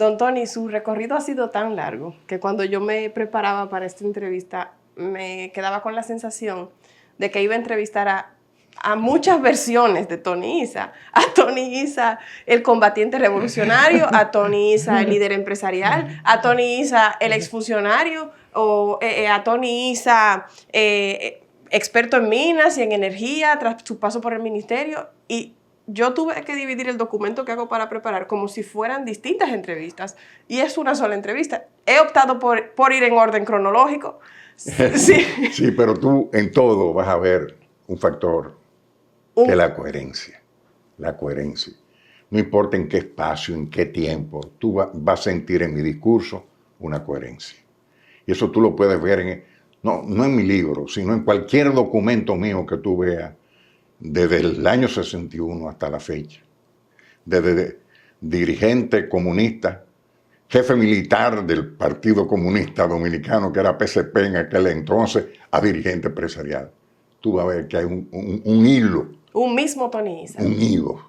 Don Tony, su recorrido ha sido tan largo que cuando yo me preparaba para esta entrevista me quedaba con la sensación de que iba a entrevistar a muchas versiones de Tony Isa. A Tony Isa, el combatiente revolucionario, a Tony Isa, el líder empresarial, a Tony Isa, el exfuncionario, o a Tony Isa, experto en minas y en energía tras su paso por el ministerio. Y yo tuve que dividir el documento que hago para preparar como si fueran distintas entrevistas, y es una sola entrevista. He optado por ir en orden cronológico. Sí. Sí, pero tú en todo vas a ver un factor que es la coherencia. La coherencia. No importa en qué espacio, en qué tiempo, tú vas a sentir en mi discurso una coherencia. Y eso tú lo puedes ver no en mi libro, sino en cualquier documento mío que tú veas, desde el año 61 hasta la fecha. Desde dirigente comunista, jefe militar del Partido Comunista Dominicano, que era PCP en aquel entonces, a dirigente empresarial. Tú vas a ver que hay un hilo. Un mismo Tony Isa. Un hilo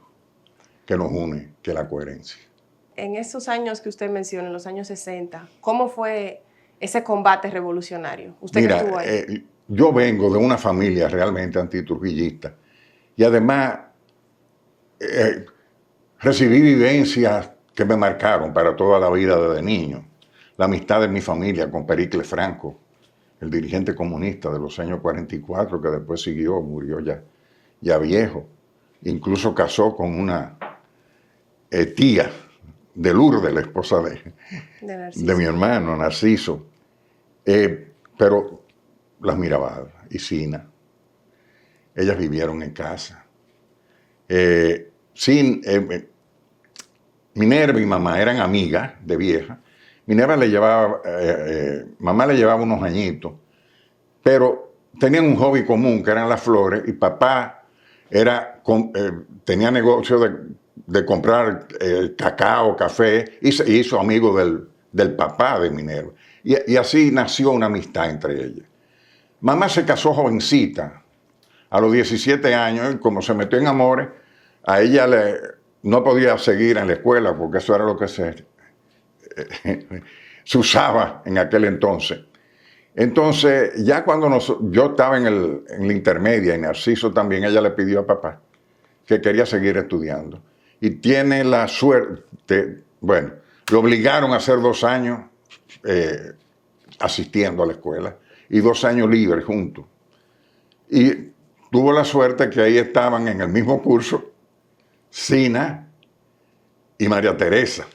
que nos une, que es la coherencia. En esos años que usted menciona, en los años 60, ¿cómo fue ese combate revolucionario? Usted Mira, que estuvo ahí. Yo vengo de una familia realmente antitrujillista y además recibí vivencias que me marcaron para toda la vida desde niño. La amistad de mi familia con Pericles Franco, el dirigente comunista de los años 44, que después murió ya viejo. Incluso casó con una tía de Lourdes, la esposa de mi hermano, Narciso. Pero las Mirabal y Sina, ellas vivieron en casa. Minerva y mamá eran amigas de vieja. Minerva mamá le llevaba unos añitos, pero tenían un hobby común que eran las flores, y papá tenía negocio de comprar cacao, café, y se hizo amigo del papá de Minerva. Y así nació una amistad entre ellas. Mamá se casó jovencita, a los 17 años, y como se metió en amores, a ella no podía seguir en la escuela, porque eso era lo que se usaba en aquel entonces. Entonces, ya cuando yo estaba en la intermedia, y Narciso también, ella le pidió a papá que quería seguir estudiando. Y tiene la suerte, bueno, lo obligaron a hacer 2 años asistiendo a la escuela, y 2 años libres juntos. Y tuvo la suerte que ahí estaban en el mismo curso Sina y María Teresa.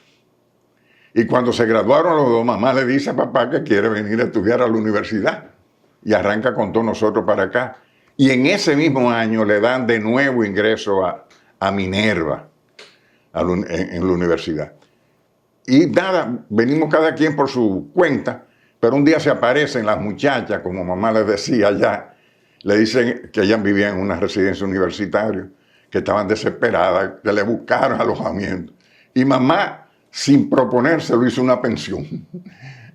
Y cuando se graduaron los dos, mamá le dice a papá que quiere venir a estudiar a la universidad. Y arranca con todos nosotros para acá. Y en ese mismo año le dan de nuevo ingreso a Minerva en la universidad. Y nada, venimos cada quien por su cuenta, pero un día se aparecen las muchachas, como mamá les decía allá, le dicen que ellas vivían en una residencia universitaria, que estaban desesperadas, que le buscaron alojamiento. Y mamá, sin proponérselo, hizo una pensión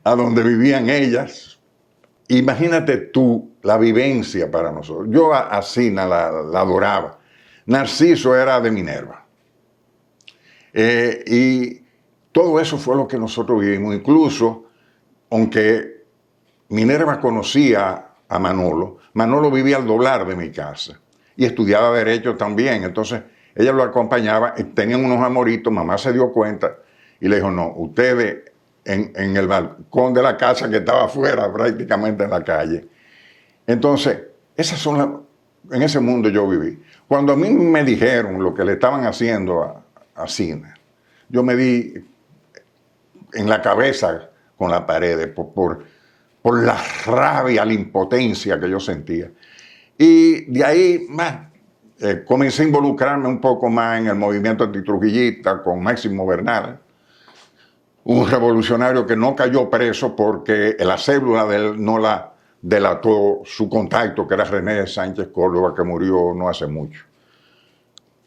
a donde vivían ellas. Imagínate tú la vivencia para nosotros. Yo a Sina la adoraba. Narciso era de Minerva. Y todo eso fue lo que nosotros vivimos. Incluso, aunque Minerva conocía a Manolo, Manolo vivía al doblar de mi casa y estudiaba Derecho también. Entonces, ella lo acompañaba, tenían unos amoritos, mamá se dio cuenta y le dijo, no, ustedes en el balcón de la casa que estaba afuera, prácticamente en la calle. Entonces, en ese mundo yo viví. Cuando a mí me dijeron lo que le estaban haciendo a Sina, yo me di en la cabeza con la pared por la rabia, la impotencia que yo sentía. Y de ahí comencé a involucrarme un poco más en el movimiento antitrujillista con Máximo Bernal, un revolucionario que no cayó preso porque la célula de él no la delató su contacto, que era René Sánchez Córdoba, que murió no hace mucho.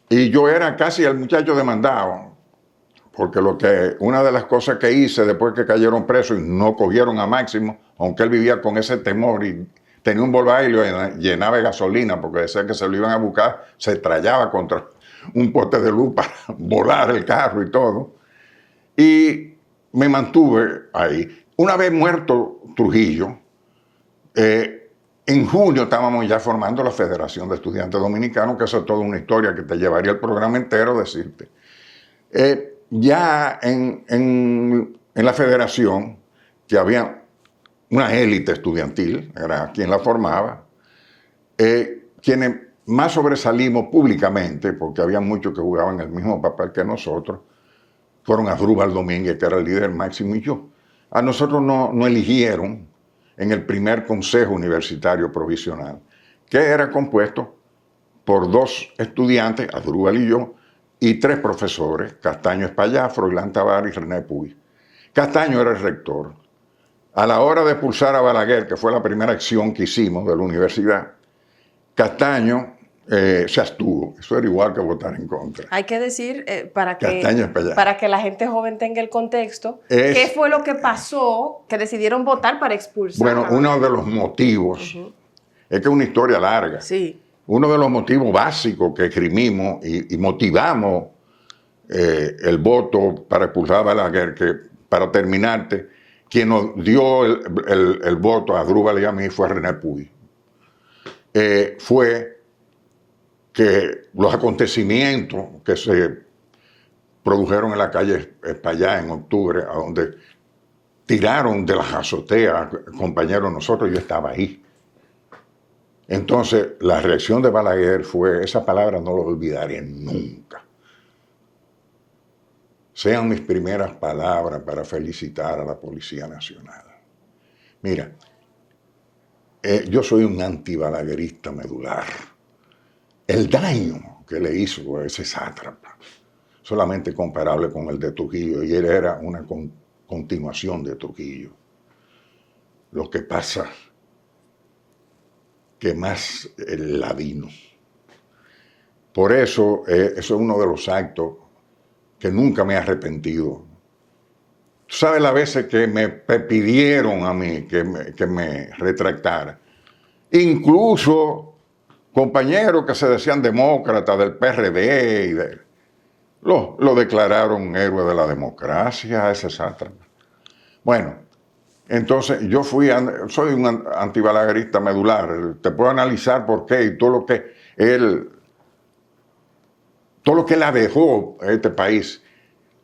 Y yo era casi el muchacho demandado, porque una de las cosas que hice después que cayeron presos y no cogieron a Máximo, aunque él vivía con ese temor y tenía un Volkswagen y lo llenaba de gasolina, porque decía que se lo iban a buscar, se estrellaba contra un poste de luz para volar el carro y todo. Y me mantuve ahí. Una vez muerto Trujillo, en junio estábamos ya formando la Federación de Estudiantes Dominicanos, que eso es toda una historia que te llevaría el programa entero decirte. Ya en la federación, que había una élite estudiantil, era quien la formaba, quienes más sobresalimos públicamente, porque había muchos que jugaban el mismo papel que nosotros, fueron Asdrúbal Domínguez, que era el líder máximo, y yo. A nosotros no eligieron en el primer consejo universitario provisional, que era compuesto por 2 estudiantes, Asdrúbal y yo, y 3 profesores, Castaño Espaillá, Froilán Tabar y René Puy. Castaño era el rector. A la hora de expulsar a Balaguer, que fue la primera acción que hicimos de la universidad, Castaño se abstuvo. Eso era igual que votar en contra. Hay que decir, para Castaño que la gente joven tenga el contexto, ¿qué fue lo que pasó que decidieron votar para expulsar? Bueno, uno de los motivos, es que es una historia larga. Sí. Uno de los motivos básicos que esgrimimos y motivamos el voto para expulsar a Balaguer, que para terminarte, quien nos dio el voto a Asdrúbal y a mí fue René Puy. Fue que los acontecimientos que se produjeron en la calle Espaillá en octubre, a donde tiraron de las azoteas compañeros nosotros, yo estaba ahí. Entonces, la reacción de Balaguer fue, esa palabra no lo olvidaré nunca. Sean mis primeras palabras para felicitar a la Policía Nacional. Mira, yo soy un antibalaguerista medular. El daño que le hizo a ese sátrapa, solamente comparable con el de Trujillo, y él era una continuación de Trujillo. Lo que pasa que más el ladino. Por eso, eso es uno de los actos que nunca me he arrepentido. Tú sabes las veces que me pidieron a mí que me retractara. Incluso compañeros que se decían demócratas del PRD, lo declararon héroe de la democracia, ese sátrapa. Bueno, entonces yo soy un antibalaguerista medular. Te puedo analizar por qué y todo lo que él la dejó a este país.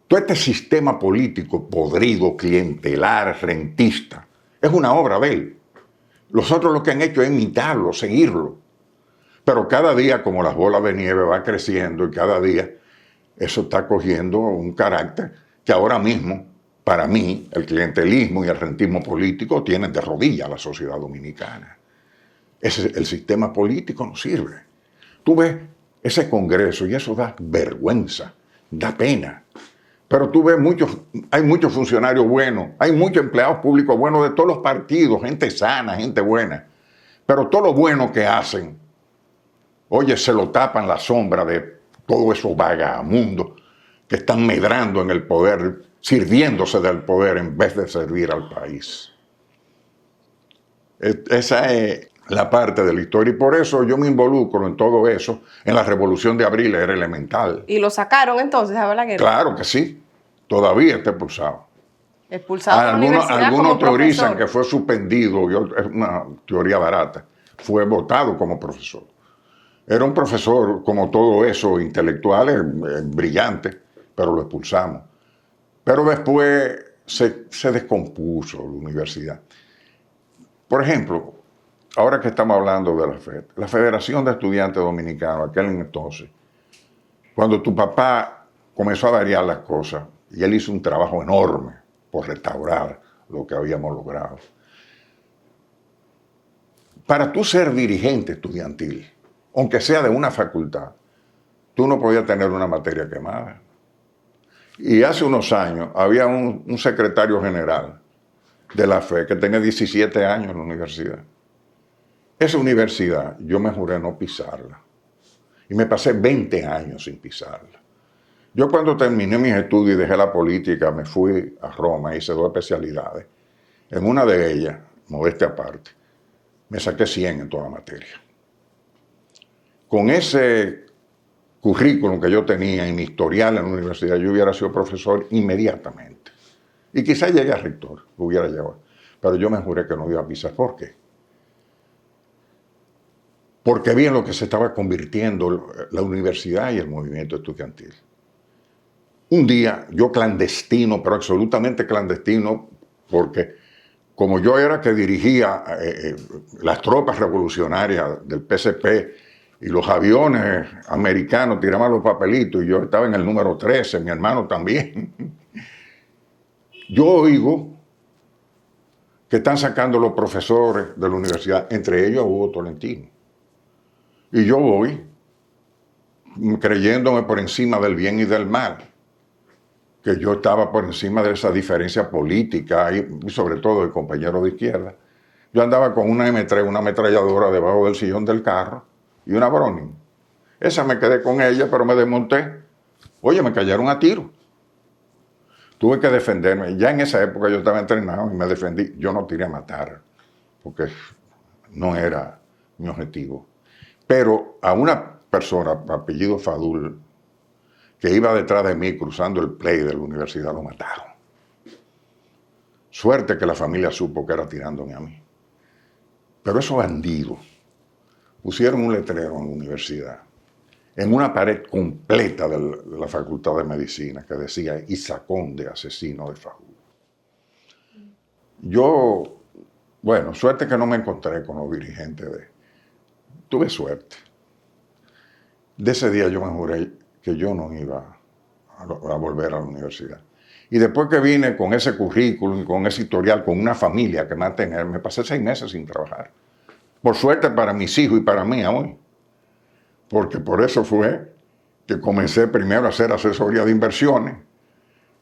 Todo este sistema político podrido, clientelar, rentista, es una obra de él. Los otros lo que han hecho es imitarlo, seguirlo. Pero cada día, como las bolas de nieve va creciendo y cada día eso está cogiendo un carácter que ahora mismo, para mí, el clientelismo y el rentismo político tienen de rodillas a la sociedad dominicana. El sistema político no sirve. Tú ves ese Congreso y eso da vergüenza, da pena. Pero tú ves hay muchos funcionarios buenos, hay muchos empleados públicos buenos de todos los partidos, gente sana, gente buena. Pero todo lo bueno que hacen, oye, se lo tapan la sombra de todos esos vagamundos que están medrando en el poder, sirviéndose del poder en vez de servir al país. Esa es la parte de la historia y por eso yo me involucro en todo eso. En la Revolución de Abril era elemental. ¿Y lo sacaron entonces a Balaguer? Claro que sí, todavía está expulsado. Expulsado de la universidad algunos como teorizan profesor. que fue suspendido, es una teoría barata, fue votado como profesor. Era un profesor, como todo eso, intelectual, brillante, pero lo expulsamos. Pero después se descompuso la universidad. Por ejemplo, ahora que estamos hablando de la FED, la Federación de Estudiantes Dominicanos, aquel entonces, cuando tu papá comenzó a variar las cosas, y él hizo un trabajo enorme por restaurar lo que habíamos logrado. Para tú ser dirigente estudiantil, aunque sea de una facultad, tú no podías tener una materia quemada. Y hace unos años había un secretario general de la FED que tenía 17 años en la universidad. Esa universidad yo me juré no pisarla. Y me pasé 20 años sin pisarla. Yo cuando terminé mis estudios y dejé la política, me fui a Roma, hice 2 especialidades. En una de ellas, modestia aparte, me saqué 100 en toda la materia. Con ese currículum que yo tenía y mi historial en la universidad, yo hubiera sido profesor inmediatamente. Y quizás llegue a rector, lo hubiera llevado. Pero yo me juré que no iba a pisar. ¿Por qué? Porque vi en lo que se estaba convirtiendo la universidad y el movimiento estudiantil. Un día, yo clandestino, pero absolutamente clandestino, porque como yo era que dirigía las tropas revolucionarias del PCP y los aviones americanos tiraban los papelitos y yo estaba en el número 13, mi hermano también, yo oigo que están sacando los profesores de la universidad, entre ellos a Hugo Tolentino. Y yo voy creyéndome por encima del bien y del mal, que yo estaba por encima de esa diferencia política y sobre todo de compañeros de izquierda. Yo andaba con una M3, una ametralladora debajo del sillón del carro y una Browning. Esa me quedé con ella, pero me desmonté. Oye, me cayeron a tiro. Tuve que defenderme. Ya en esa época yo estaba entrenado y me defendí. Yo no tiré a matar, porque no era mi objetivo. Pero a una persona, apellido Fadul, que iba detrás de mí cruzando el play de la universidad, lo mataron. Suerte que la familia supo que era tirándome a mí. Pero esos bandidos pusieron un letrero en la universidad, en una pared completa de la Facultad de Medicina, que decía Isa Conde, asesino de Fadul. Yo, bueno, suerte que no me encontré con los dirigentes Tuve suerte. De ese día yo me juré que yo no iba a volver a la universidad. Y después que vine con ese currículum, con ese historial, con una familia que mantener, me pasé 6 meses sin trabajar. Por suerte para mis hijos y para mí hoy. Porque por eso fue que comencé primero a hacer asesoría de inversiones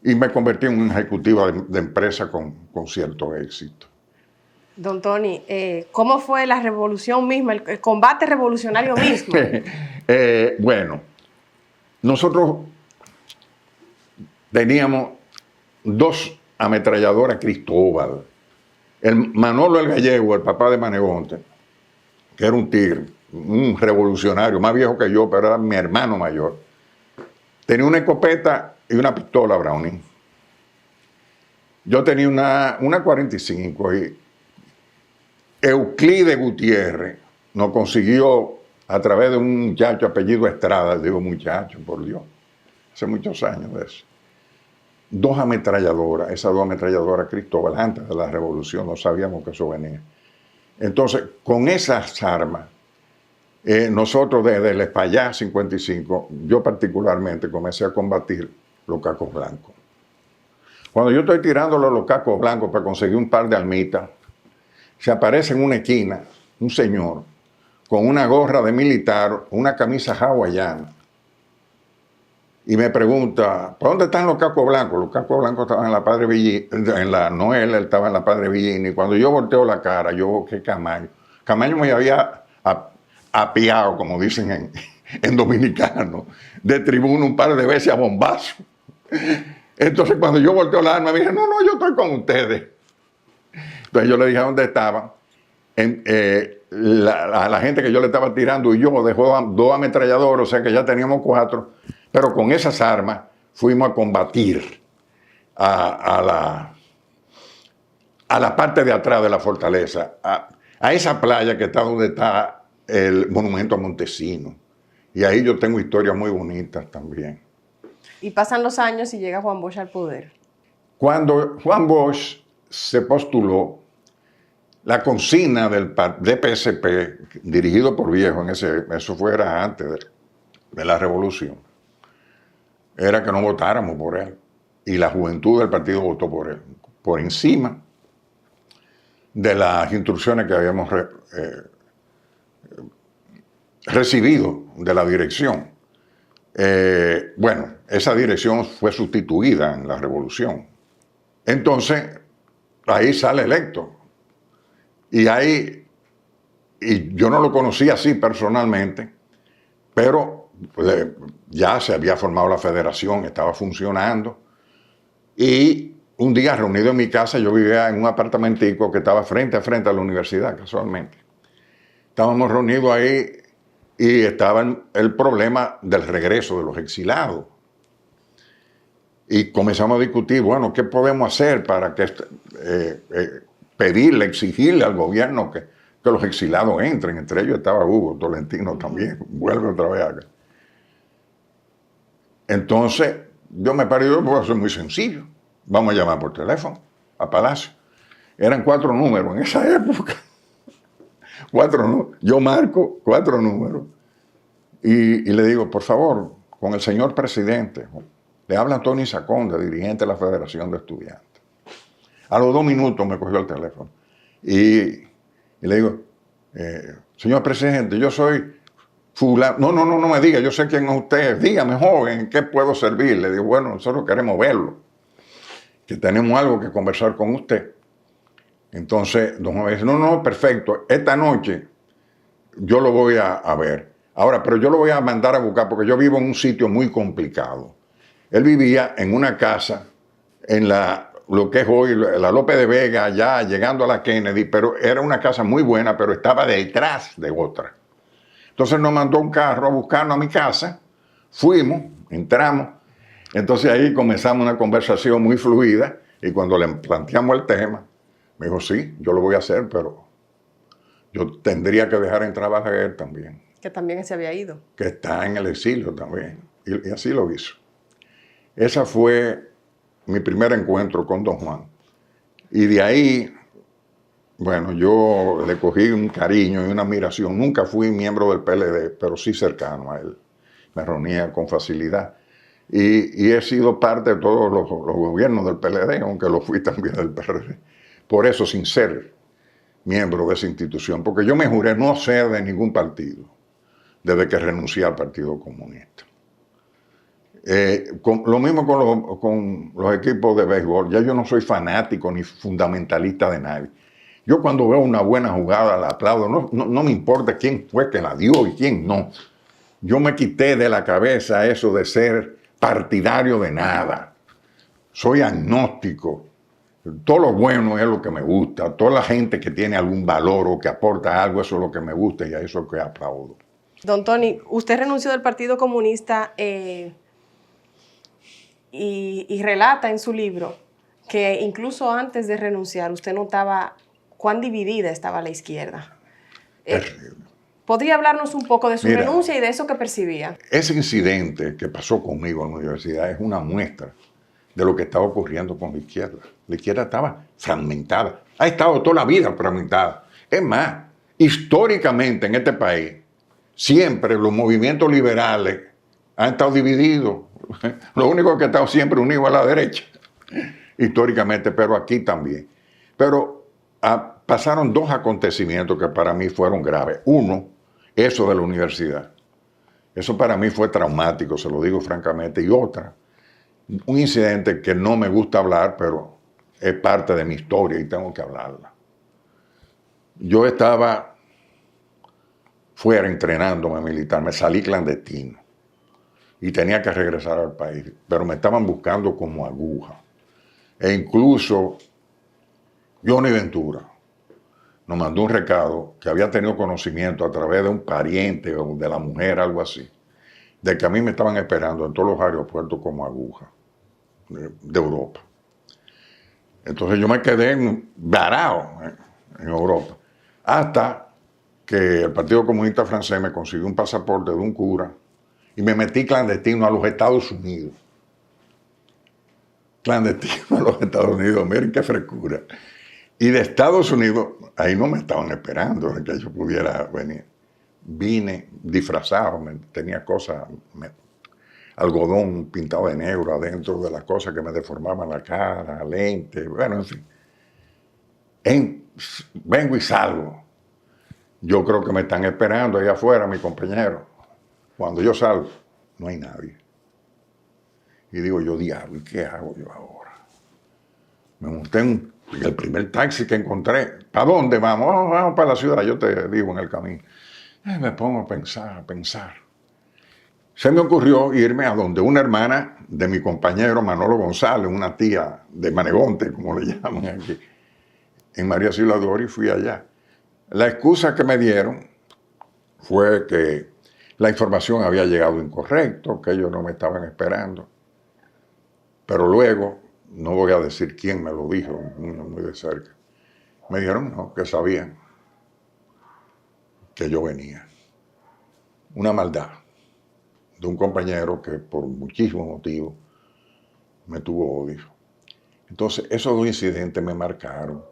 y me convertí en un ejecutivo de empresa con cierto éxito. Don Tony, ¿cómo fue la revolución misma, el combate revolucionario mismo? Bueno, nosotros teníamos 2 ametralladoras Cristóbal. El Manolo el Gallego, el papá de Manegonte, que era un tigre, un revolucionario, más viejo que yo, pero era mi hermano mayor, tenía una escopeta y una pistola Browning. Yo tenía una 45 y Euclide Gutiérrez nos consiguió a través de un muchacho apellido Estrada, digo muchacho, por Dios, hace muchos años de eso, 2 ametralladoras, esas 2 ametralladoras Cristóbal, antes de la revolución, no sabíamos que eso venía. Entonces, con esas armas, nosotros desde el Espaillá 55, yo particularmente comencé a combatir los cacos blancos. Cuando yo estoy tirándole a los cacos blancos para conseguir un par de almitas, se aparece en una esquina un señor con una gorra de militar, una camisa hawaiana, y me pregunta, ¿para dónde están los cacos blancos? Los cacos blancos estaban en la Padre Villini, en la Noel, él estaba en la Padre Villini. Y cuando yo volteo la cara, yo veo que Camaño me había apiado, como dicen en dominicano, de tribuno un par de veces a bombazo. Entonces cuando yo volteo la arma, me dije, no, yo estoy con ustedes. Entonces yo le dije a dónde estaban. La gente que yo le estaba tirando y yo dejó 2 ametralladoras, o sea que ya teníamos 4, pero con esas armas fuimos a combatir a la parte de atrás de la fortaleza, a esa playa que está donde está el monumento a Montesinos. Y ahí yo tengo historias muy bonitas también. Y pasan los años y llega Juan Bosch al poder. Cuando Juan Bosch se postuló, la consigna del PSP, dirigido por Viejo, eso fuera antes de la revolución, era que no votáramos por él. Y la juventud del partido votó por él, por encima de las instrucciones que habíamos recibido de la dirección. Bueno, esa dirección fue sustituida en la revolución. Entonces, ahí sale electo. Y yo no lo conocía así personalmente, pero ya se había formado la federación, estaba funcionando. Y un día reunido en mi casa, yo vivía en un apartamentico que estaba frente a frente a la universidad, casualmente. Estábamos reunidos ahí y estaba el problema del regreso de los exilados. Y comenzamos a discutir, bueno, ¿qué podemos hacer para que pedirle, exigirle al gobierno que los exilados entren? Entre ellos estaba Hugo Tolentino también, vuelve otra vez acá. Entonces, yo me paré, yo puedo hacer muy sencillo. Vamos a llamar por teléfono a Palacio. Eran 4 números en esa época. 4 números. Yo marco 4 números y le digo, por favor, con el señor presidente, le habla Tony Saconda, dirigente de la Federación de Estudiantes. A los 2 minutos me cogió el teléfono y le digo, señor presidente, yo soy fulano. No me diga, yo sé quién es usted. Dígame, joven, ¿en qué puedo servir? Le digo, bueno, nosotros queremos verlo, que tenemos algo que conversar con usted. Entonces, don Juan dice, no, perfecto, esta noche yo lo voy a ver. Ahora, pero yo lo voy a mandar a buscar porque yo vivo en un sitio muy complicado. Él vivía en una casa en lo que es hoy la López de Vega, ya llegando a la Kennedy, pero era una casa muy buena, pero estaba detrás de otra. Entonces nos mandó un carro a buscarnos a mi casa, fuimos, entramos, entonces ahí comenzamos una conversación muy fluida y cuando le planteamos el tema, me dijo, sí, yo lo voy a hacer, pero yo tendría que dejar en trabajar a él también. Que también se había ido. Que está en el exilio también. Y así lo hizo. Ese fue mi primer encuentro con don Juan. Y de ahí, bueno, yo le cogí un cariño y una admiración. Nunca fui miembro del PLD, pero sí cercano a él. Me reunía con facilidad. Y he sido parte de todos los gobiernos del PLD, aunque lo fui también del PRD. Por eso, sin ser miembro de esa institución, porque yo me juré no ser de ningún partido desde que renuncié al Partido Comunista. Lo mismo con los equipos de béisbol. Ya yo no soy fanático ni fundamentalista de nadie. Yo cuando veo una buena jugada la aplaudo. No me importa quién fue que la dio y quién no. Yo me quité de la cabeza eso de ser partidario de nada. Soy agnóstico. Todo lo bueno es lo que me gusta. Toda la gente que tiene algún valor o que aporta algo, eso es lo que me gusta y a eso es lo que aplaudo. Don Tony, usted renunció del Partido Comunista y relata en su libro que incluso antes de renunciar usted notaba cuán dividida estaba la izquierda. ¿Podría hablarnos un poco de su renuncia y de eso que percibía? Ese incidente que pasó conmigo en la universidad es una muestra de lo que estaba ocurriendo con la izquierda. La izquierda estaba fragmentada. Ha estado toda la vida fragmentada. Es más, históricamente en este país, siempre los movimientos liberales han estado divididos. Lo único que ha estado siempre unido a la derecha, históricamente, pero aquí también. Pero pasaron 2 acontecimientos que para mí fueron graves. Uno, eso de la universidad. Eso para mí fue traumático, se lo digo francamente. Y otra, un incidente que no me gusta hablar, pero es parte de mi historia y tengo que hablarla. Yo estaba fuera entrenándome militar, me salí clandestino y tenía que regresar al país, pero me estaban buscando como aguja. E incluso Johnny Ventura nos mandó un recado que había tenido conocimiento a través de un pariente o de la mujer, algo así, de que a mí me estaban esperando en todos los aeropuertos como aguja de Europa. Entonces yo me quedé varado en Europa, hasta que el Partido Comunista Francés me consiguió un pasaporte de un cura y me metí clandestino a los Estados Unidos. Clandestino a los Estados Unidos, miren qué frescura. Y de Estados Unidos, ahí no me estaban esperando de que yo pudiera venir. Vine disfrazado, tenía cosas, algodón pintado de negro adentro de las cosas que me deformaban la cara, lentes, bueno, en fin. Vengo y salgo. Yo creo que me están esperando ahí afuera, mis compañeros. Cuando yo salgo, no hay nadie. Y digo yo, diablo, ¿y qué hago yo ahora? Me monté en el primer taxi que encontré. ¿Para dónde vamos? Oh, vamos para la ciudad, yo te digo en el camino. Me pongo a pensar. Se me ocurrió irme a donde una hermana de mi compañero Manolo González, una tía de Manegonte, como le llaman aquí, en María Silva Dori, y fui allá. La excusa que me dieron fue que la información había llegado incorrecto, que ellos no me estaban esperando. Pero luego, no voy a decir quién me lo dijo, muy de cerca, me dijeron no, que sabían que yo venía. Una maldad de un compañero que por muchísimos motivos me tuvo odio. Entonces, esos dos incidentes me marcaron.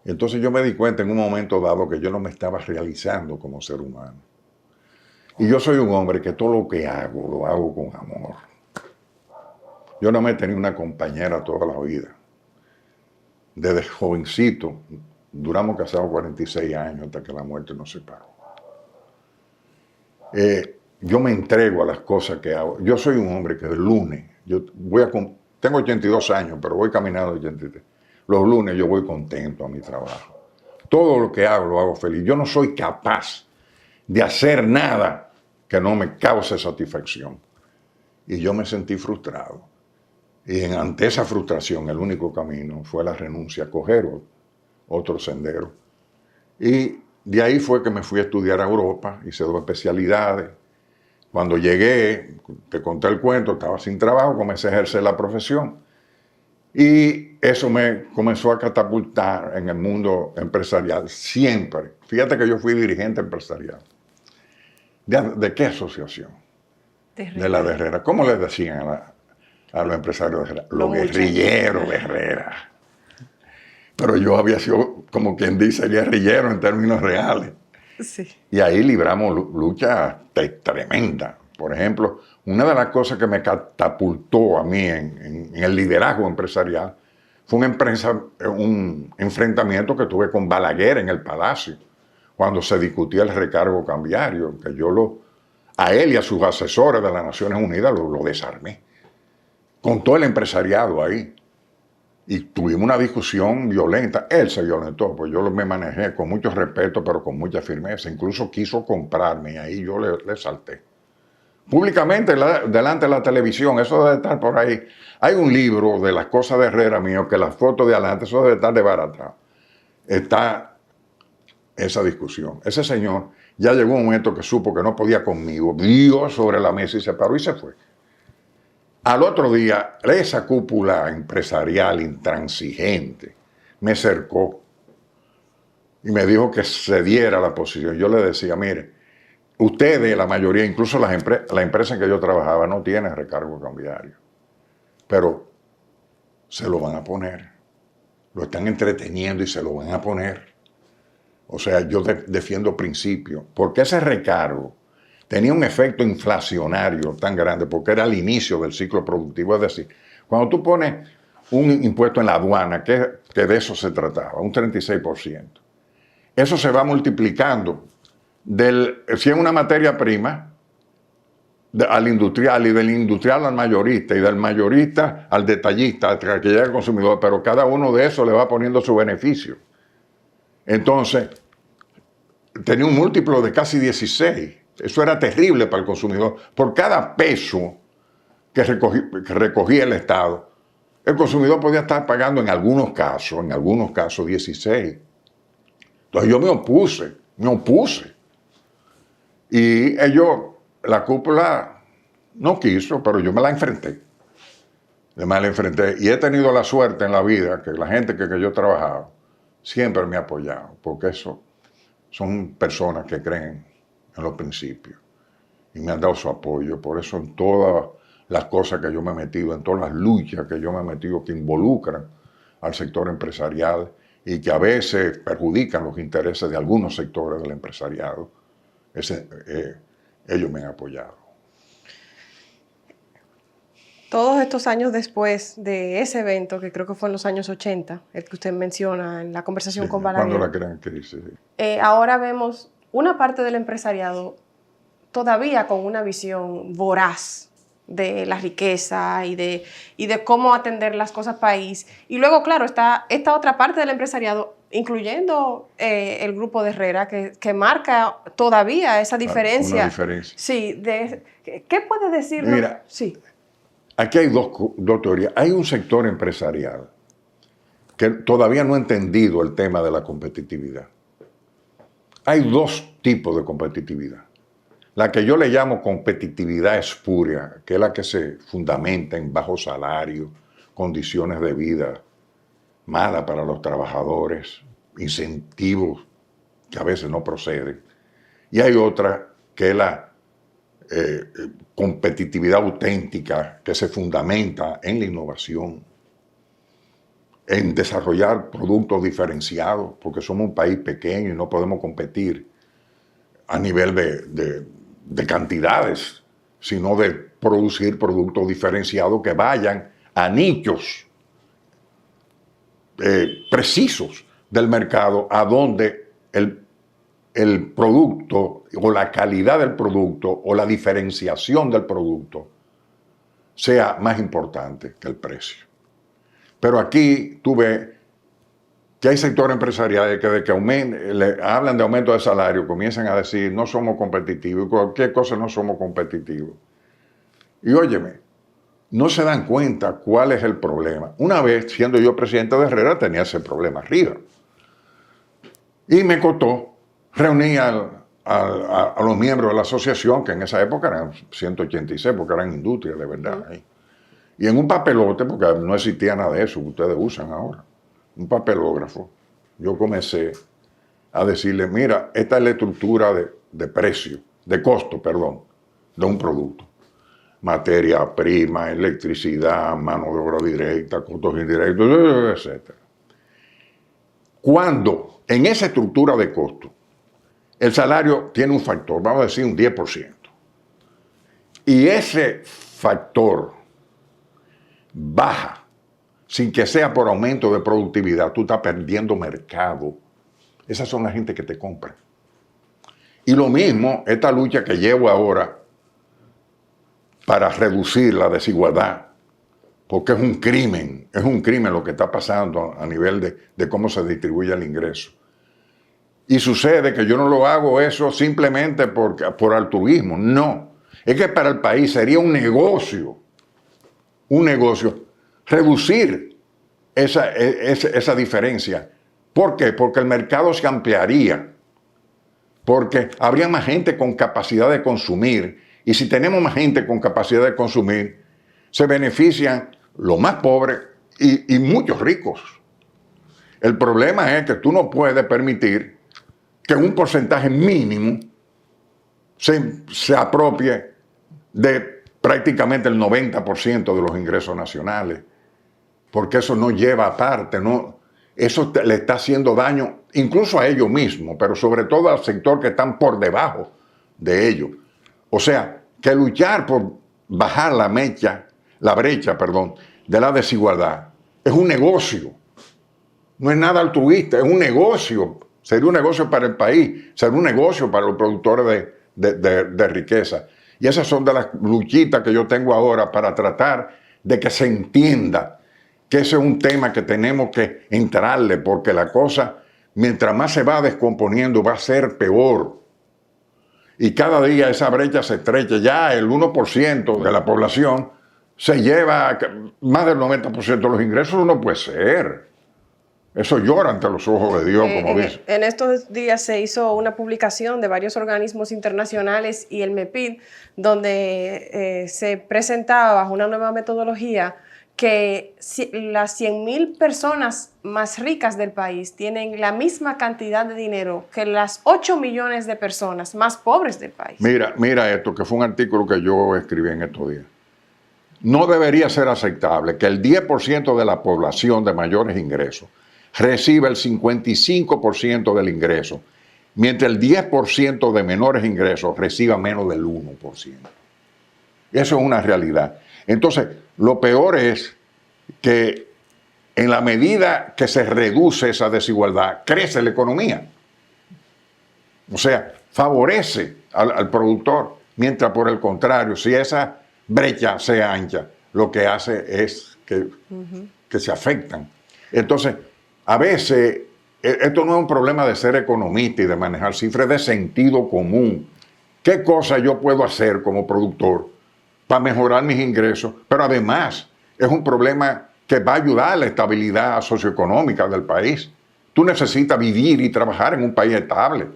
Entonces yo me di cuenta en un momento dado que yo no me estaba realizando como ser humano. Y yo soy un hombre que todo lo que hago, lo hago con amor. Yo no me he tenido una compañera toda la vida. Desde jovencito, duramos casados 46 años hasta que la muerte nos separó. Yo me entrego a las cosas que hago. Yo soy un hombre que el lunes, tengo 82 años, pero voy caminando 83. Los lunes yo voy contento a mi trabajo. Todo lo que hago lo hago feliz. Yo no soy capaz de hacer nada que no me cause satisfacción. Y yo me sentí frustrado. Y ante esa frustración, el único camino fue la renuncia, a coger otro sendero. Y de ahí fue que me fui a estudiar a Europa, hice 2 especialidades. Cuando llegué, te conté el cuento, estaba sin trabajo, comencé a ejercer la profesión. Y eso me comenzó a catapultar en el mundo empresarial, siempre. Fíjate que yo fui dirigente empresarial. ¿De qué asociación? De la de Herrera. ¿Cómo le decían a los empresarios de Herrera? Los guerrilleros de Herrera. Pero yo había sido, como quien dice, guerrillero en términos reales. Sí. Y ahí libramos luchas tremendas. Por ejemplo, una de las cosas que me catapultó a mí en el liderazgo empresarial fue un enfrentamiento que tuve con Balaguer en el Palacio, cuando se discutía el recargo cambiario, que yo a él y a sus asesores de las Naciones Unidas lo desarmé, con todo el empresariado ahí. Y tuvimos una discusión violenta. Él se violentó, pues yo me manejé con mucho respeto, pero con mucha firmeza. Incluso quiso comprarme y ahí yo le salté. Públicamente, delante de la televisión, eso debe estar por ahí. Hay un libro de las cosas de Herrera mío, que las fotos de adelante, eso debe estar desbaratado. Está esa discusión. Ese señor ya llegó un momento que supo que no podía conmigo, dio sobre la mesa y se paró y se fue. Al otro día, esa cúpula empresarial intransigente me cercó y me dijo que cediera la posición. Yo le decía, mire, ustedes, la mayoría, incluso la empresa en que yo trabajaba, no tiene recargo cambiario, pero se lo van a poner. Lo están entreteniendo y se lo van a poner. O sea, yo defiendo principios, porque ese recargo tenía un efecto inflacionario tan grande, porque era el inicio del ciclo productivo. Es decir, cuando tú pones un impuesto en la aduana, que de eso se trataba, un 36%, eso se va multiplicando si es una materia prima, al industrial, y del industrial al mayorista, y del mayorista al detallista, hasta que llegue al consumidor, pero cada uno de esos le va poniendo su beneficio. Entonces, tenía un múltiplo de casi 16. Eso era terrible para el consumidor. Por cada peso que recogía el Estado, el consumidor podía estar pagando en algunos casos 16. Entonces yo me opuse. Y la cúpula no quiso, pero yo me la enfrenté. Y he tenido la suerte en la vida que la gente que yo he trabajado siempre me ha apoyado, porque eso son personas que creen en los principios y me han dado su apoyo. Por eso en todas las cosas que yo me he metido, en todas las luchas que yo me he metido que involucran al sector empresarial y que a veces perjudican los intereses de algunos sectores del empresariado, ellos me han apoyado. Todos estos años después de ese evento, que creo que fue en los años 80, el que usted menciona en la conversación Sí, con Balaguer. cuando la crean que dice. Ahora vemos una parte del empresariado todavía con una visión voraz de la riqueza y de cómo atender las cosas país. Y luego, claro, está esta otra parte del empresariado, incluyendo el grupo de Herrera, que marca todavía esa diferencia. Una diferencia. Sí. ¿Qué puede decirnos? Mira, sí. Aquí hay dos teorías. Hay un sector empresarial que todavía no ha entendido el tema de la competitividad. Hay 2 tipos de competitividad. La que yo le llamo competitividad espuria, que es la que se fundamenta en bajo salario, condiciones de vida malas para los trabajadores, incentivos que a veces no proceden. Y hay otra que es la competitividad auténtica que se fundamenta en la innovación, en desarrollar productos diferenciados, porque somos un país pequeño y no podemos competir a nivel de cantidades, sino de producir productos diferenciados que vayan a nichos precisos del mercado, a donde el producto o la calidad del producto o la diferenciación del producto sea más importante que el precio. Pero aquí tú ves que hay sectores empresariales que de que hablan de aumento de salario, comienzan a decir no somos competitivos, y cualquier cosa no somos competitivos. Y óyeme, no se dan cuenta cuál es el problema. Una vez, siendo yo presidente de Herrera, tenía ese problema arriba. Y me costó reunir a los miembros de la asociación, que en esa época eran 186, porque eran industrias de verdad. Y en un papelote, porque no existía nada de eso que ustedes usan ahora, un papelógrafo, yo comencé a decirle, mira, esta es la estructura de precio, de costo, perdón, de un producto. Materia prima, electricidad, mano de obra directa, costos indirectos, etc. Cuando en esa estructura de costo el salario tiene un factor, vamos a decir un 10%, y ese factor baja sin que sea por aumento de productividad, tú estás perdiendo mercado. Esas son la gente que te compra. Y lo mismo, esta lucha que llevo ahora para reducir la desigualdad, porque es un crimen lo que está pasando a nivel de cómo se distribuye el ingreso. Y sucede que yo no lo hago eso simplemente por altruismo, no. Es que para el país sería un negocio, reducir esa diferencia. ¿Por qué? Porque el mercado se ampliaría, porque habría más gente con capacidad de consumir, y si tenemos más gente con capacidad de consumir, se benefician los más pobres y muchos ricos. El problema es que tú no puedes permitir que un porcentaje mínimo se apropie de prácticamente el 90% de los ingresos nacionales, porque eso no lleva aparte, eso le está haciendo daño incluso a ellos mismos, pero sobre todo al sector que están por debajo de ellos. O sea, que luchar por bajar la brecha de la desigualdad es un negocio, no es nada altruista, es un negocio. Sería un negocio para el país, sería un negocio para los productores de riqueza. Y esas son de las luchitas que yo tengo ahora para tratar de que se entienda que ese es un tema que tenemos que entrarle, porque la cosa, mientras más se va descomponiendo, va a ser peor. Y cada día esa brecha se estrecha. Ya el 1% de la población se lleva más del 90% de los ingresos. No puede ser. Eso llora ante los ojos de Dios, como dice. En estos días se hizo una publicación de varios organismos internacionales y el MEPID, donde se presentaba bajo una nueva metodología que las 100,000 personas más ricas del país tienen la misma cantidad de dinero que las 8 millones de personas más pobres del país. Mira esto, que fue un artículo que yo escribí en estos días. No debería ser aceptable que el 10% de la población de mayores ingresos reciba el 55% del ingreso, mientras el 10% de menores ingresos reciba menos del 1%. Eso es una realidad. Entonces, lo peor es que en la medida que se reduce esa desigualdad, crece la economía. O sea, favorece al productor, mientras por el contrario, si esa brecha se ancha, lo que hace es que se afectan. Entonces, a veces, esto no es un problema de ser economista y de manejar cifras, es de sentido común. ¿Qué cosa yo puedo hacer como productor para mejorar mis ingresos? Pero además, es un problema que va a ayudar a la estabilidad socioeconómica del país. Tú necesitas vivir y trabajar en un país estable.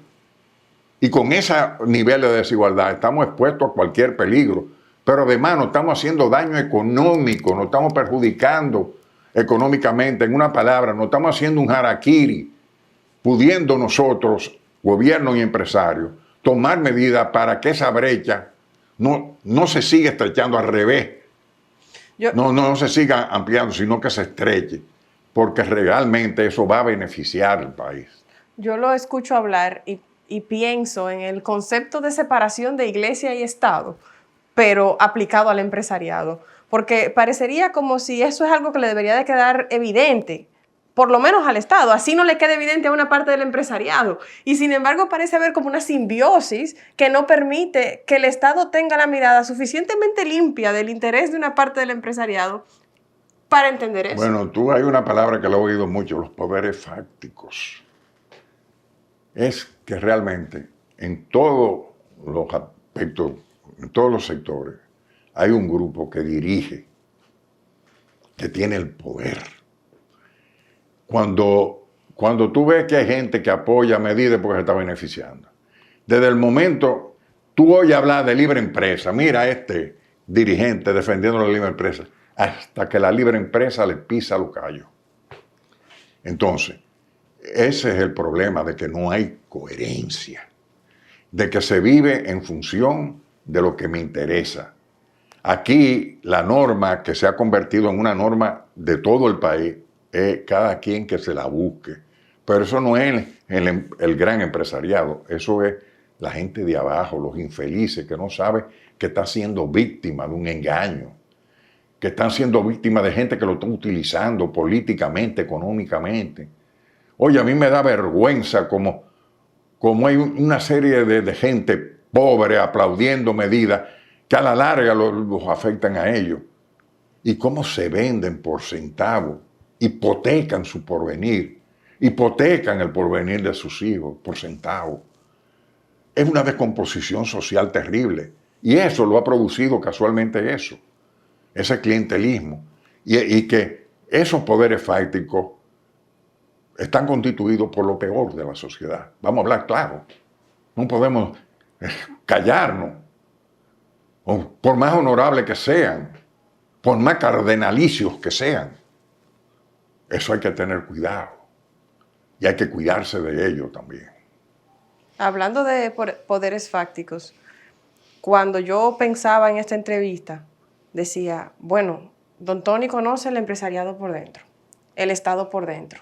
Y con ese nivel de desigualdad estamos expuestos a cualquier peligro. pero además nos estamos haciendo daño económico, nos estamos perjudicando económicamente. En una palabra, nos estamos haciendo un harakiri, pudiendo nosotros, gobierno y empresarios, tomar medidas para que esa brecha no se siga estrechando, al revés. No se siga ampliando, sino que se estreche, porque realmente eso va a beneficiar al país. Yo lo escucho hablar y pienso en el concepto de separación de iglesia y Estado, pero aplicado al empresariado, porque parecería como si eso es algo que le debería de quedar evidente, por lo menos al Estado, así no le queda evidente a una parte del empresariado. Y sin embargo parece haber como una simbiosis que no permite que el Estado tenga la mirada suficientemente limpia del interés de una parte del empresariado para entender eso. Bueno, hay una palabra que lo he oído mucho, los poderes fácticos. Es que realmente en todos los aspectos, en todos los sectores, hay un grupo que dirige, que tiene el poder. Cuando tú ves que hay gente que apoya medidas porque se está beneficiando, desde el momento tú oyes hablar de libre empresa, mira este dirigente defendiendo la libre empresa, hasta que la libre empresa le pisa los callos. Entonces, ese es el problema, de que no hay coherencia, de que se vive en función de lo que me interesa. Aquí la norma que se ha convertido en una norma de todo el país es cada quien que se la busque. Pero eso no es el gran empresariado, eso es la gente de abajo, los infelices que no saben que está siendo víctima de un engaño, que están siendo víctimas de gente que lo está utilizando políticamente, económicamente. Oye, a mí me da vergüenza como hay una serie de gente pobre aplaudiendo medidas que a la larga los afectan a ellos. Y cómo se venden por centavos, hipotecan su porvenir, hipotecan el porvenir de sus hijos por centavos. Es una descomposición social terrible. Y eso lo ha producido casualmente eso, ese clientelismo. Y que esos poderes fácticos están constituidos por lo peor de la sociedad. Vamos a hablar claro. No podemos callarnos. Por más honorables que sean, por más cardenalicios que sean. Eso hay que tener cuidado. Y hay que cuidarse de ello también. Hablando de poderes fácticos, cuando yo pensaba en esta entrevista, decía, bueno, don Tony conoce el empresariado por dentro, el Estado por dentro.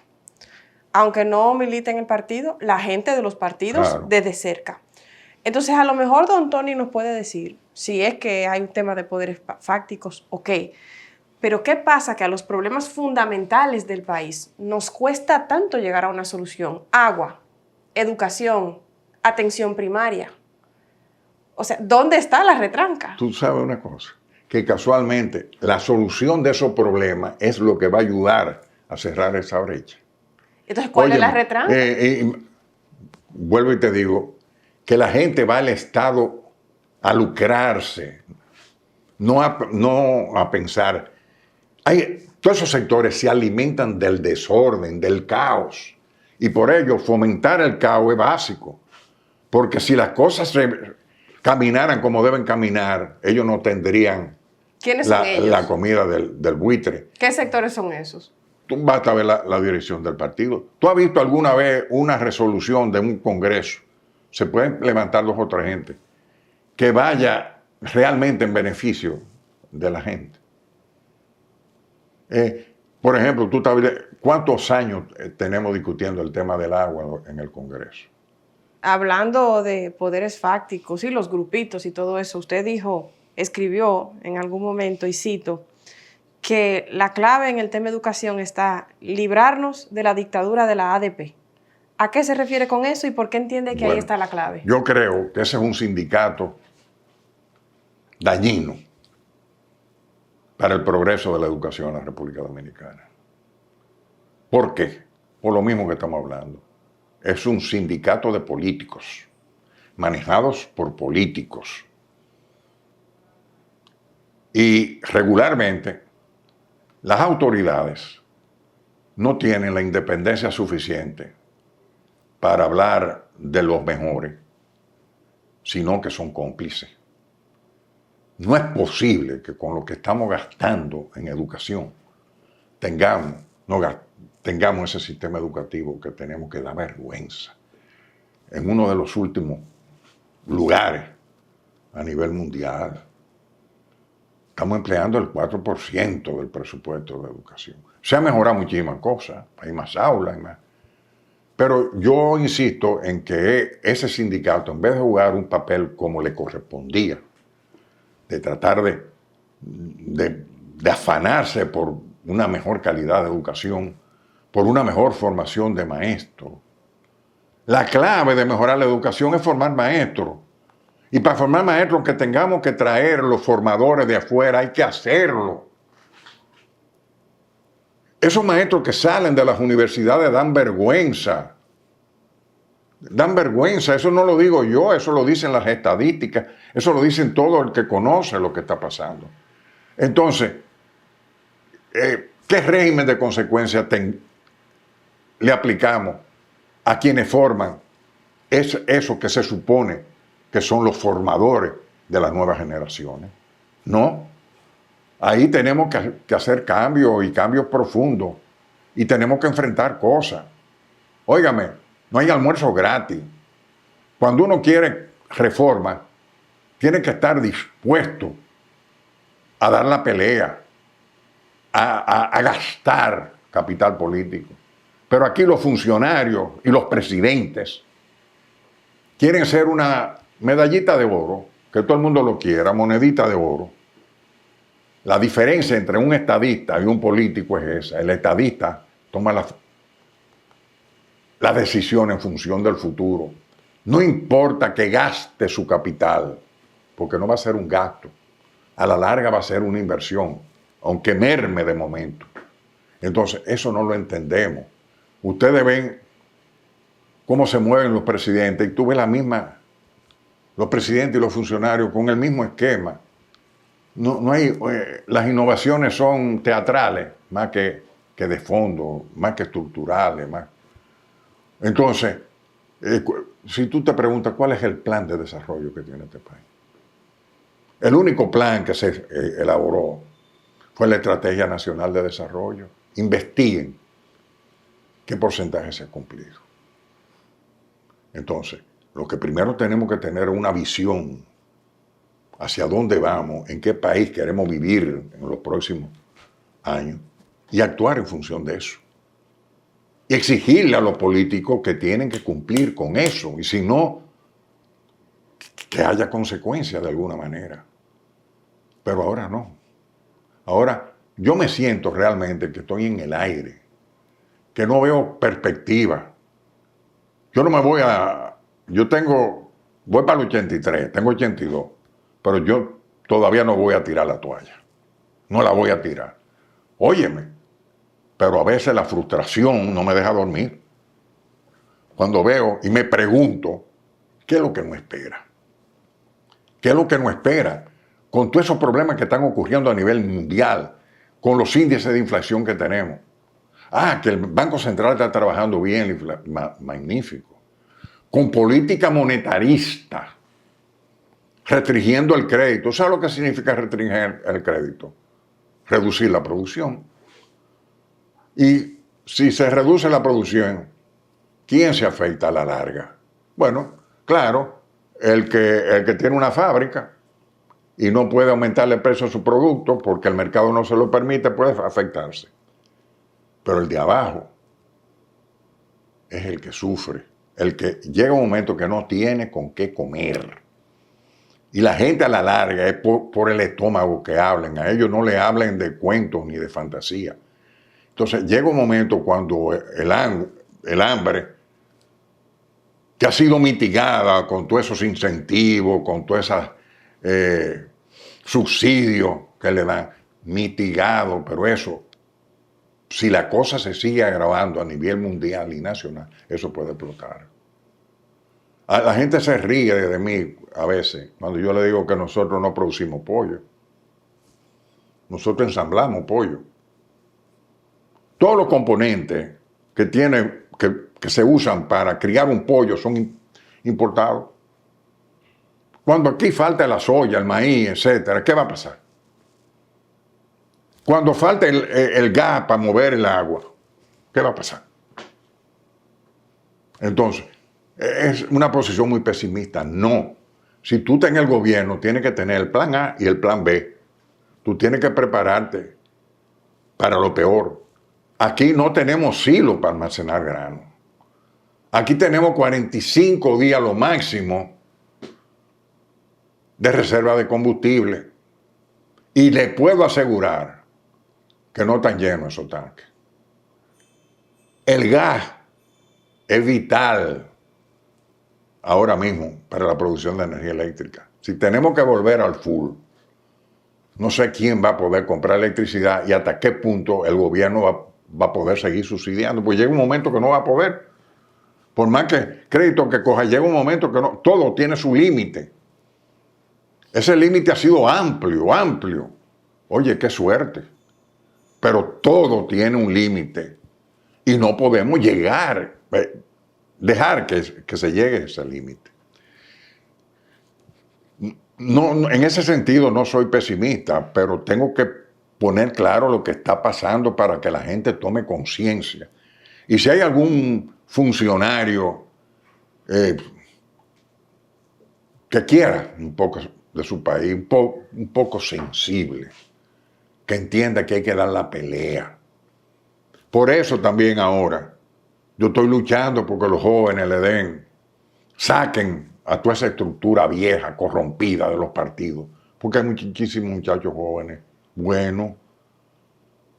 Aunque no milite en el partido, la gente de los partidos, claro, desde cerca. Entonces, a lo mejor don Tony nos puede decir, si es que hay un tema de poderes fácticos, ok, pero ¿qué pasa? Que a los problemas fundamentales del país nos cuesta tanto llegar a una solución. Agua, educación, atención primaria. O sea, ¿dónde está la retranca? Tú sabes una cosa, que casualmente la solución de esos problemas es lo que va a ayudar a cerrar esa brecha. Entonces, ¿cuál es la retranca? Vuelvo y te digo que la gente va al Estado a lucrarse, no a pensar. Todos esos sectores se alimentan del desorden, del caos. Y por ello, fomentar el caos es básico. Porque si las cosas caminaran como deben caminar, ellos no tendrían ¿Quiénes son ellos? La comida del buitre. ¿Qué sectores son esos? Tú vas a ver la dirección del partido. ¿Tú has visto alguna vez una resolución de un congreso? Se pueden levantar 2 o 3 gente que vaya realmente en beneficio de la gente. Por ejemplo, tú sabes cuántos años tenemos discutiendo el tema del agua en el Congreso. Hablando de poderes fácticos y los grupitos y todo eso, usted escribió en algún momento, y cito, que la clave en el tema educación está librarnos de la dictadura de la ADP. ¿A qué se refiere con eso y por qué entiende que ahí está la clave? Yo creo que ese es un sindicato dañino para el progreso de la educación en la República Dominicana. ¿Por qué? Por lo mismo que estamos hablando. Es un sindicato de políticos, manejados por políticos. Y regularmente las autoridades no tienen la independencia suficiente para hablar de los mejores, sino que son cómplices. No es posible que con lo que estamos gastando en educación tengamos ese sistema educativo que tenemos, que da vergüenza. En uno de los últimos lugares a nivel mundial. Estamos empleando el 4% del presupuesto de educación. Se ha mejorado muchísimas cosas, hay más aulas, hay más. Pero yo insisto en que ese sindicato, en vez de jugar un papel como le correspondía, de tratar de afanarse por una mejor calidad de educación, por una mejor formación de maestros. La clave de mejorar la educación es formar maestros. Y para formar maestros que tengamos que traer los formadores de afuera, hay que hacerlo. Esos maestros que salen de las universidades dan vergüenza. Dan vergüenza, eso no lo digo yo, eso lo dicen las estadísticas, eso lo dicen todo el que conoce lo que está pasando. Entonces, ¿qué régimen de consecuencias le aplicamos a quienes forman eso que se supone que son los formadores de las nuevas generaciones? No. Ahí tenemos que hacer cambios y cambios profundos y tenemos que enfrentar cosas. Óigame, no hay almuerzo gratis. Cuando uno quiere reforma, tiene que estar dispuesto a dar la pelea, a gastar capital político. Pero aquí los funcionarios y los presidentes quieren ser una medallita de oro, que todo el mundo lo quiera, monedita de oro. La diferencia entre un estadista y un político es esa. El estadista toma la decisión en función del futuro. No importa que gaste su capital, porque no va a ser un gasto. A la larga va a ser una inversión, aunque merme de momento. Entonces, eso no lo entendemos. Ustedes ven cómo se mueven los presidentes y tú ves los presidentes y los funcionarios con el mismo esquema. No hay, las innovaciones son teatrales, más que de fondo, más que estructurales. Entonces, si tú te preguntas cuál es el plan de desarrollo que tiene este país, el único plan que se elaboró fue la Estrategia Nacional de Desarrollo. Investiguen qué porcentaje se ha cumplido. Entonces, lo que primero tenemos que tener es una visión hacia dónde vamos, en qué país queremos vivir en los próximos años y actuar en función de eso. Y exigirle a los políticos que tienen que cumplir con eso, y si no, que haya consecuencias de alguna manera. Pero ahora no. Ahora yo me siento realmente que estoy en el aire, que no veo perspectiva. Yo no me voy voy para el 83, tengo 82, pero yo todavía no voy a tirar la toalla. No la voy a tirar. Óyeme, pero a veces la frustración no me deja dormir. Cuando veo y me pregunto, ¿qué es lo que nos espera? ¿Qué es lo que nos espera? Con todos esos problemas que están ocurriendo a nivel mundial, con los índices de inflación que tenemos. Que el Banco Central está trabajando bien, magnífico. Con política monetarista, restringiendo el crédito. ¿Sabes lo que significa restringir el crédito? Reducir la producción. Y si se reduce la producción, ¿quién se afecta a la larga? Bueno, claro, el que tiene una fábrica y no puede aumentarle el precio a su producto porque el mercado no se lo permite, puede afectarse. Pero el de abajo es el que sufre, el que llega un momento que no tiene con qué comer. Y la gente a la larga es por el estómago que hablen. A ellos no le hablen de cuentos ni de fantasía. Entonces llega un momento cuando el hambre, que ha sido mitigada con todos esos incentivos, con todos esos subsidios que le dan, mitigado, pero eso, si la cosa se sigue agravando a nivel mundial y nacional, eso puede explotar. La gente se ríe de mí a veces cuando yo le digo que nosotros no producimos pollo. Nosotros ensamblamos pollo. Todos los componentes que se usan para criar un pollo son importados. Cuando aquí falta la soya, el maíz, etcétera, ¿qué va a pasar? Cuando falte el gas para mover el agua, ¿qué va a pasar? Entonces, es una posición muy pesimista. No. Si tú estás en el gobierno, tienes que tener el plan A y el plan B. Tú tienes que prepararte para lo peor. Aquí no tenemos silos para almacenar grano. Aquí tenemos 45 días lo máximo de reserva de combustible. Y le puedo asegurar que no están llenos esos tanques. El gas es vital ahora mismo para la producción de energía eléctrica. Si tenemos que volver al full, no sé quién va a poder comprar electricidad y hasta qué punto el gobierno va a poder seguir subsidiando. Pues llega un momento que no va a poder. Por más que crédito que coja, llega un momento que no, todo tiene su límite. Ese límite ha sido amplio, amplio. Oye, qué suerte. Pero todo tiene un límite y no podemos dejar que se llegue a ese límite. No, en ese sentido no soy pesimista, pero tengo que poner claro lo que está pasando para que la gente tome conciencia. Y si hay algún funcionario que quiera un poco de su país, un poco sensible, que entienda que hay que dar la pelea. Por eso también ahora yo estoy luchando porque los jóvenes saquen a toda esa estructura vieja, corrompida de los partidos, porque hay muchísimos muchachos jóvenes buenos.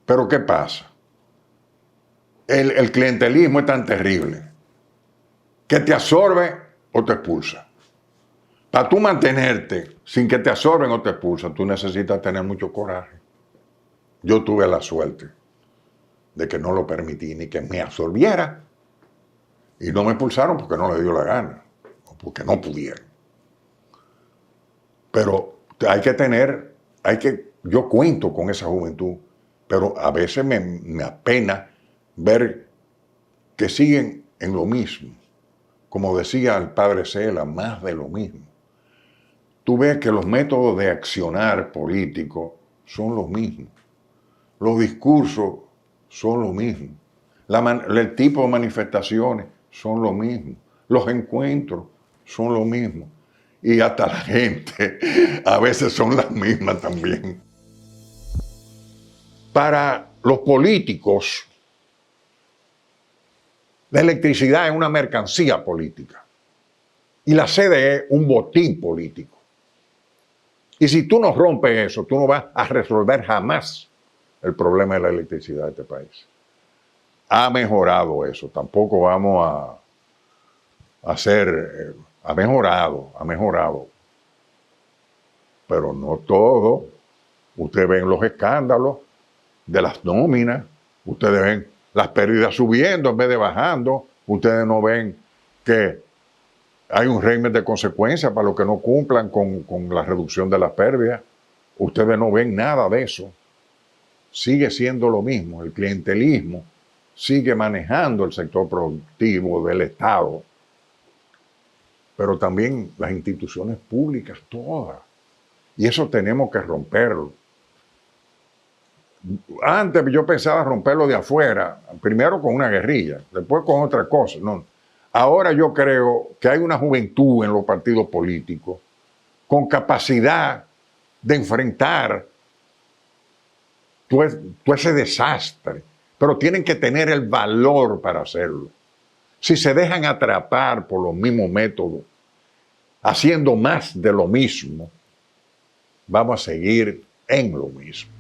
Pero ¿qué pasa? El clientelismo es tan terrible que te absorbe o te expulsa. Para tú mantenerte sin que te absorben o te expulsan, tú necesitas tener mucho coraje. Yo tuve la suerte de que no lo permití ni que me absorbiera y no me expulsaron porque no le dio la gana o porque no pudieron. Pero yo cuento con esa juventud, pero a veces me apena ver que siguen en lo mismo. Como decía el padre Cela, más de lo mismo. Tú ves que los métodos de accionar político son los mismos. Los discursos son lo mismo. El tipo de manifestaciones son lo mismo. Los encuentros son lo mismo. Y hasta la gente a veces son las mismas también. Para los políticos, la electricidad es una mercancía política. Y la CDE es un botín político. Y si tú no rompes eso, tú no vas a resolver jamás el problema de la electricidad de este país. Ha mejorado eso, tampoco vamos a hacer, ha mejorado, pero no todo. Ustedes ven los escándalos de las nóminas, ustedes ven las pérdidas subiendo en vez de bajando, ustedes no ven que hay un régimen de consecuencias para los que no cumplan con la reducción de las pérdidas. Ustedes no ven nada de eso. Sigue siendo lo mismo. El clientelismo sigue manejando el sector productivo del Estado, pero también las instituciones públicas todas. Y eso tenemos que romperlo. Antes yo pensaba romperlo de afuera, primero con una guerrilla, después con otra cosa. No. Ahora yo creo que hay una juventud en los partidos políticos con capacidad de enfrentar todo ese desastre, pero tienen que tener el valor para hacerlo. Si se dejan atrapar por los mismos métodos, haciendo más de lo mismo, vamos a seguir en lo mismo.